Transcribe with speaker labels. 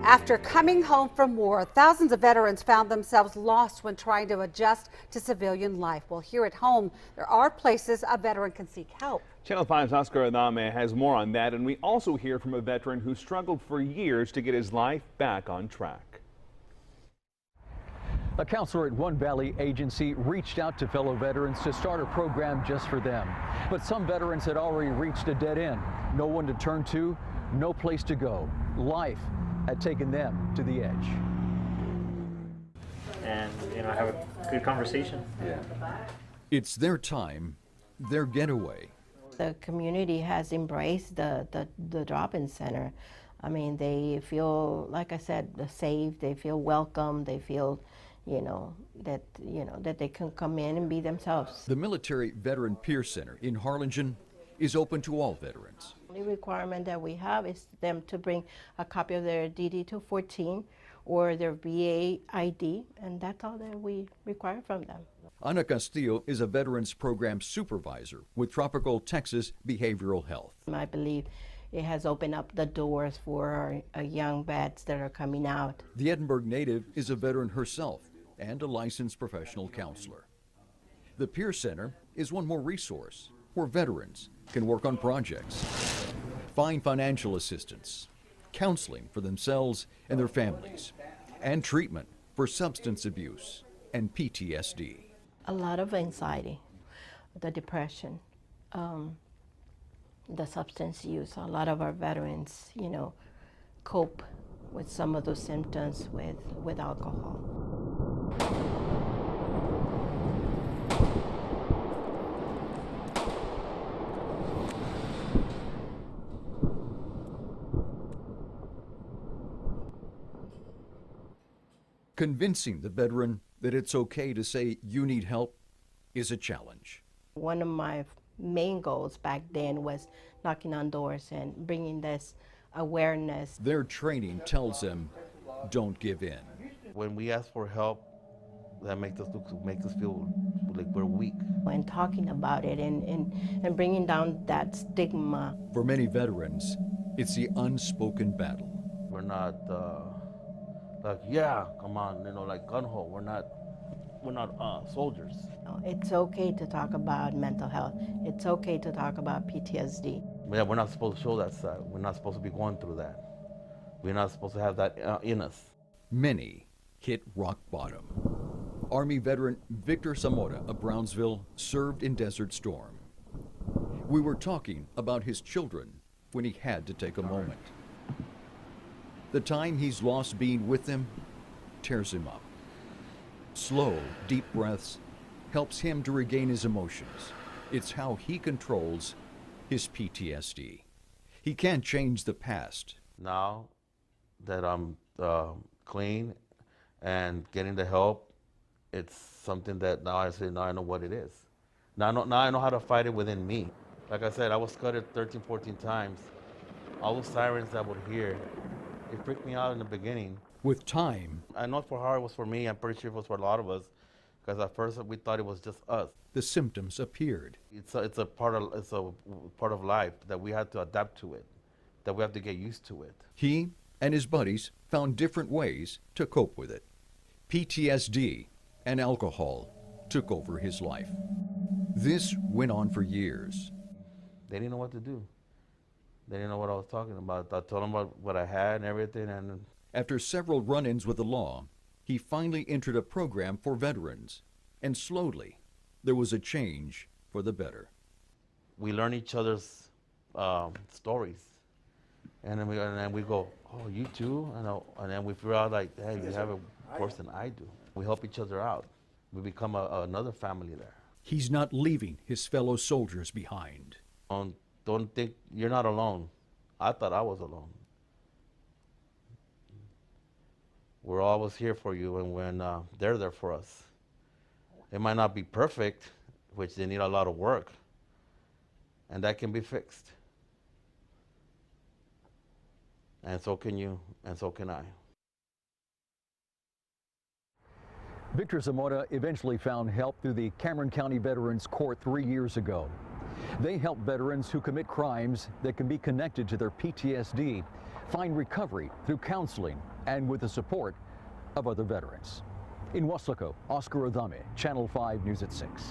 Speaker 1: After coming home from war, thousands of veterans found themselves lost when trying to adjust to civilian life. Well, here at home, there are places a veteran can seek help.
Speaker 2: Channel 5's Oscar Adame has more on that, and we also hear from a veteran who struggled for years to get his life back on track.
Speaker 3: A counselor at One Valley Agency reached out to fellow veterans to start a program just for them. But some veterans had already reached a dead end. No one to turn to, no place to go. Life had taken them to the edge.
Speaker 4: And, have a good conversation.
Speaker 3: Yeah. It's their time, their getaway.
Speaker 5: The community has embraced the drop-in center. I mean, they feel, like I said, safe, they feel welcome, they feel, that they can come in and be themselves.
Speaker 3: The Military Veteran Peer Center in Harlingen is open to all veterans.
Speaker 5: The only requirement that we have is them to bring a copy of their DD-214 or their VA ID, and that's all that we require from them.
Speaker 3: Ana Castillo is a Veterans Program Supervisor with Tropical Texas Behavioral Health.
Speaker 5: I believe it has opened up the doors for our young vets that are coming out.
Speaker 3: The Edinburgh native is a veteran herself and a licensed professional counselor. The Peer Center is one more resource where veterans can work on projects, find financial assistance, counseling for themselves and their families, and treatment for substance abuse and PTSD.
Speaker 5: A lot of anxiety, the depression, the substance use. A lot of our veterans, cope with some of those symptoms with alcohol.
Speaker 3: Convincing the veteran that it's okay to say you need help is a challenge.
Speaker 5: One of my main goals back then was knocking on doors and bringing this awareness.
Speaker 3: Their training tells them, don't give in.
Speaker 6: When we ask for help, that makes us feel like we're weak.
Speaker 5: And talking about it and bringing down that stigma.
Speaker 3: For many veterans, it's the unspoken battle.
Speaker 6: We're not like, yeah, come on, like gun-ho. We're not soldiers.
Speaker 5: It's okay to talk about mental health. It's okay to talk about PTSD.
Speaker 6: Yeah, we're not supposed to show that side. We're not supposed to be going through that. We're not supposed to have that in us.
Speaker 3: Many hit rock bottom. Army veteran Victor Zamora of Brownsville served in Desert Storm. We were talking about his children when he had to take a moment. The time he's lost being with them tears him up. Slow, deep breaths helps him to regain his emotions. It's how he controls his PTSD. He can't change the past.
Speaker 6: Now that I'm clean and getting the help, it's something that now I know what it is. Now I know how to fight it within me. Like I said, I was cutted 13, 14 times. All those sirens that I would hear, it freaked me out in the beginning.
Speaker 3: With time,
Speaker 6: I know for how it was for me, I'm pretty sure it was for a lot of us, because at first we thought it was just us.
Speaker 3: the symptoms appeared.
Speaker 6: It's a part of life that we have to adapt to it, that we have to get used to it.
Speaker 3: He and his buddies found different ways to cope with it. PTSD and alcohol took over his life. This went on for years.
Speaker 6: They didn't know what to do. They didn't know what I was talking about. I told them about what I had and everything. And
Speaker 3: after several run-ins with the law, he finally entered a program for veterans. And slowly, there was a change for the better.
Speaker 6: We learn each other's stories. And then we go, oh, you too? And then we figure out, like, hey, you have a worse than I do. We help each other out. We become another family there.
Speaker 3: He's not leaving his fellow soldiers behind.
Speaker 6: Don't think you're not alone. I thought I was alone. We're always here for you, and when they're there for us. It might not be perfect, which they need a lot of work, and that can be fixed. And so can you, and so can I.
Speaker 3: Victor Zamora eventually found help through the Cameron County Veterans Court 3 years ago. They help veterans who commit crimes that can be connected to their PTSD find recovery through counseling and with the support of other veterans. In Weslaco, Oscar Adame, Channel 5 News at 6.